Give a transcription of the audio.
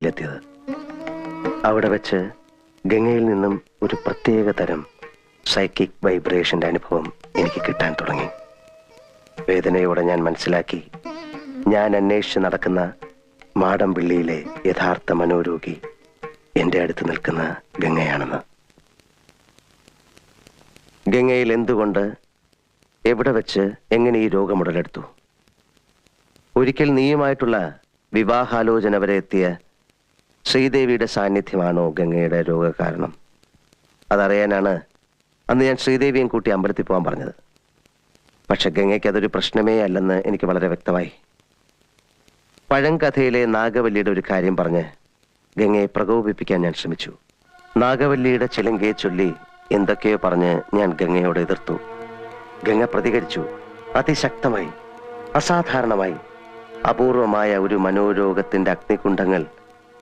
എത്തിയത്. അവിടെ വെച്ച് ഗംഗയിൽ നിന്നും ഒരു പ്രത്യേക തരം സൈക്കിക് വൈബ്രേഷന്റെ അനുഭവം എനിക്ക് കിട്ടാൻ തുടങ്ങി. വേദനയോടെ ഞാൻ മനസ്സിലാക്കി, ഞാൻ അന്വേഷിച്ച് നടക്കുന്ന മാടമ്പിള്ളിയിലെ യഥാർത്ഥ മനോരോഗി എൻ്റെ അടുത്ത് നിൽക്കുന്ന ഗംഗയാണെന്ന്. ഗംഗയിൽ എന്തുകൊണ്ട്, എവിടെ വെച്ച്, എങ്ങനെ ഈ രോഗം ഉടലെടുത്തു? ഒരിക്കൽ നീയുമായിട്ടുള്ള വിവാഹാലോചന വരെ എത്തിയ ശ്രീദേവിയുടെ സാന്നിധ്യമാണോ ഗംഗയുടെ രോഗകാരണം? അതറിയാനാണ് അന്ന് ഞാൻ ശ്രീദേവിയും കൂട്ടി അമ്പലത്തിൽ പോകാൻ പറഞ്ഞത്. പക്ഷെ ഗംഗയ്ക്ക് അതൊരു പ്രശ്നമേ അല്ലെന്ന് എനിക്ക് വളരെ വ്യക്തമായി. പഴങ്കഥയിലെ നാഗവല്ലിയുടെ ഒരു കാര്യം പറഞ്ഞ് ഗംഗയെ പ്രകോപിപ്പിക്കാൻ ഞാൻ ശ്രമിച്ചു. നാഗവല്ലിയുടെ ചിലങ്കയെ ചൊല്ലി എന്തൊക്കെയോ പറഞ്ഞ് ഞാൻ ഗംഗയോട് എതിർത്തു. ഗംഗ പ്രതികരിച്ചു. അതിശക്തമായി, അസാധാരണമായി. അപൂർവമായ ഒരു മനോരോഗത്തിന്റെ അഗ്നികുണ്ഡങ്ങൾ